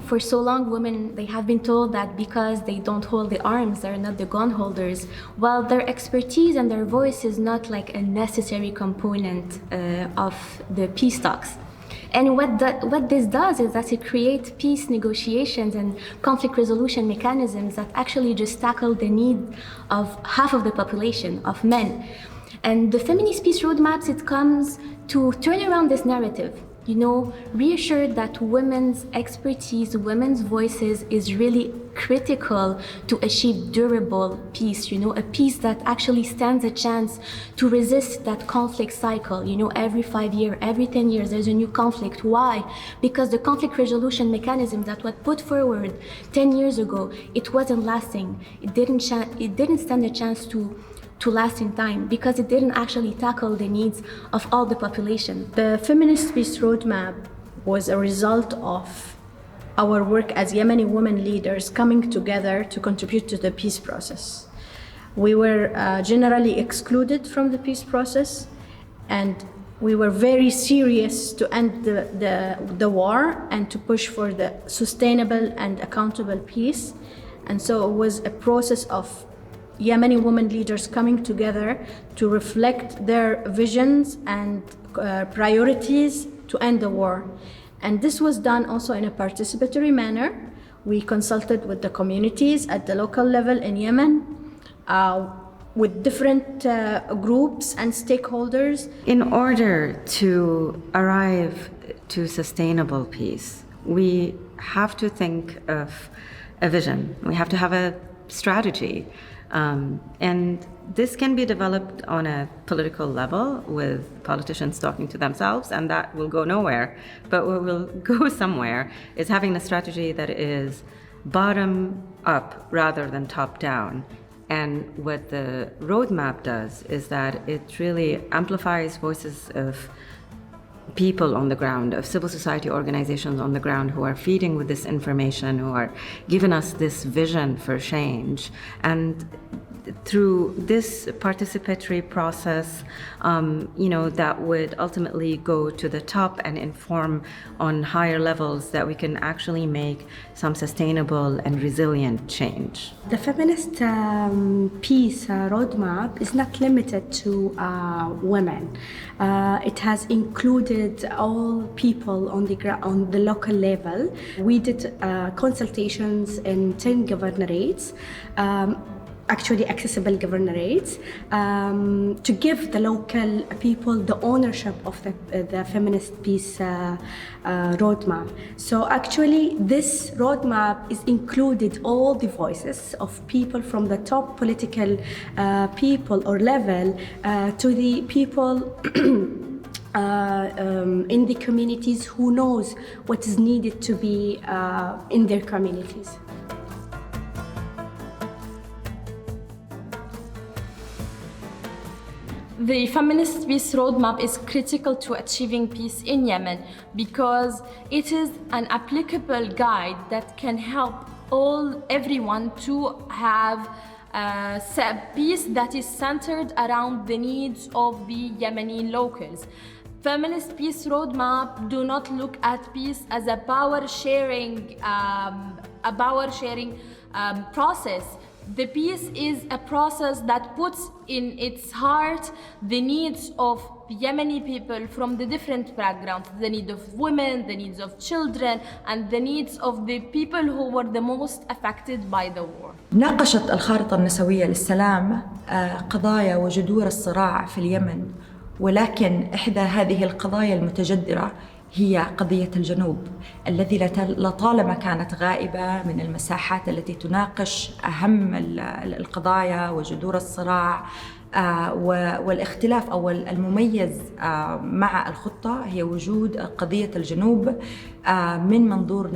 for so long, women, they have been told that because they don't hold the arms, they're not the gun holders. Well, their expertise and their voice is not like a necessary component of the peace talks. And what this does is that it creates peace negotiations and conflict resolution mechanisms that actually just tackle the need of half of the population, of men. And the Feminist Peace Roadmaps, it comes to turn around this narrative, you know, reassure that women's expertise, women's voices is really critical to achieve durable peace, you know, a peace that actually stands a chance to resist that conflict cycle. You know, every 5 years, every 10 years, there's a new conflict. Why? Because the conflict resolution mechanism that was put forward 10 years ago, it wasn't lasting. It didn't stand a chance to last in time because it didn't actually tackle the needs of all the population. The Feminist Peace Roadmap was a result of our work as Yemeni women leaders coming together to contribute to the peace process. We were generally excluded from the peace process, and we were very serious to end the war and to push for the sustainable and accountable peace. And so it was a process of Yemeni women leaders coming together to reflect their visions and priorities to end the war. And this was done also in a participatory manner. We consulted with the communities at the local level in Yemen, with different groups and stakeholders. In order to arrive to sustainable peace, we have to think of a vision. We have to have a strategy. And this can be developed on a political level with politicians talking to themselves, and that will go nowhere. But what will go somewhere is having a strategy that is bottom up rather than top down. And what the roadmap does is that it really amplifies voices of people on the ground, of civil society organizations on the ground who are feeding with this information, who are giving us this vision for change. And through this participatory process, that would ultimately go to the top and inform on higher levels that we can actually make some sustainable and resilient change. The Feminist Peace Roadmap is not limited to women. It has included all people on the local level. We did consultations in 10 governorates. Actually accessible governorates, to give the local people the ownership of the Feminist Peace Roadmap. So actually this roadmap is included all the voices of people from the top political people or level to the people in the communities who knows what is needed to be in their communities. The Feminist Peace Roadmap is critical to achieving peace in Yemen because it is an applicable guide that can help everyone to have peace that is centered around the needs of the Yemeni locals. Feminist Peace Roadmap do not look at peace as a power sharing process. The peace is a process that puts in its heart the needs of Yemeni people from the different backgrounds, the needs of women, the needs of children, and the needs of the people who were the most affected by the war. ناقشت الخارطة النسوية للسلام قضايا وجذور الصراع في اليمن، ولكن إحدى هذه القضايا المتجذرة هي قضية الجنوب الذي لطالما كانت غائبة من المساحات التي تناقش أهم القضايا وجذور الصراع. والاختلاف أو المميز مع الخطة هي وجود قضية الجنوب من منظور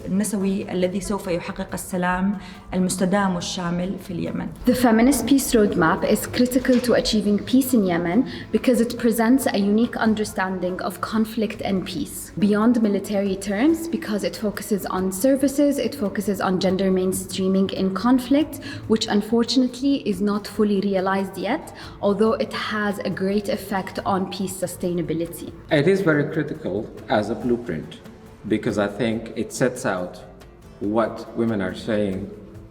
النسوي الذي سوف يحقق السلام المستدام والشامل في اليمن. The Feminist Peace Roadmap is critical to achieving peace in Yemen because it presents a unique understanding of conflict and peace beyond military terms, because it focuses on services, it focuses on gender mainstreaming in conflict, which unfortunately is not fully realized yet, although it has a great effect on peace sustainability. It is very critical as a blueprint because I think it sets out what women are saying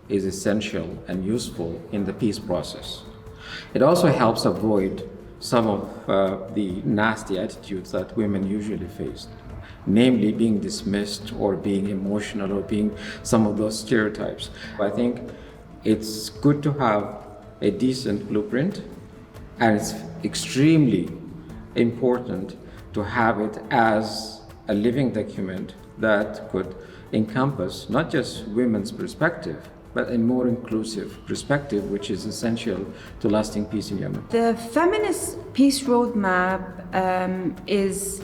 is essential and useful in the peace process. It also helps avoid some of the nasty attitudes that women usually face, namely being dismissed or being emotional or being some of those stereotypes. I think it's good to have a decent blueprint, and it's extremely important to have it as a living document that could encompass not just women's perspective, but a more inclusive perspective, which is essential to lasting peace in Yemen. The Feminist Peace Roadmap is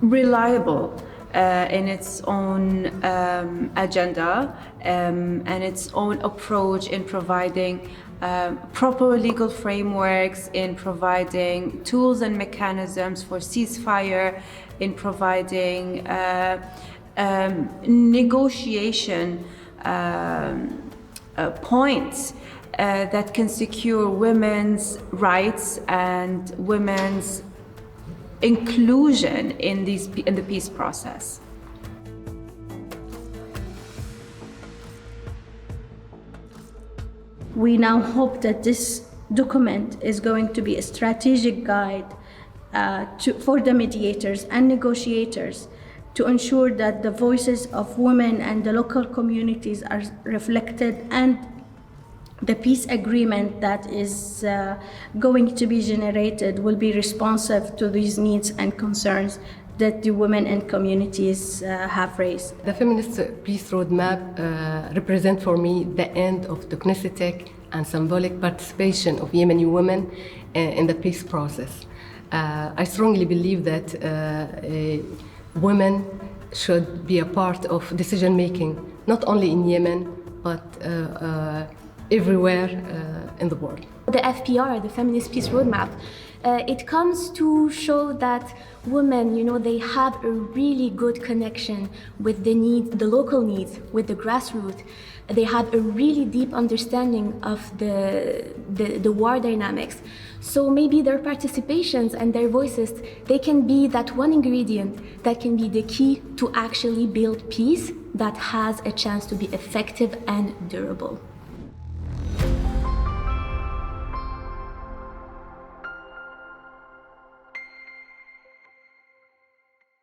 reliable in its own agenda and its own approach in providing proper legal frameworks, in providing tools and mechanisms for ceasefire, in providing negotiation points that can secure women's rights and women's inclusion in the peace process. We now hope that this document is going to be a strategic guide for the mediators and negotiators to ensure that the voices of women and the local communities are reflected, and the peace agreement that is going to be generated will be responsive to these needs and concerns that the women and communities have raised. The Feminist Peace Roadmap represents for me the end of the Knessetic and symbolic participation of Yemeni women in the peace process. I strongly believe that women should be a part of decision making, not only in Yemen, but everywhere in the world. The FPR, the Feminist Peace Roadmap, it comes to show that women, they have a really good connection with the needs, the local needs, with the grassroots. They have a really deep understanding of the war dynamics. So maybe their participations and their voices, they can be that one ingredient that can be the key to actually build peace that has a chance to be effective and durable.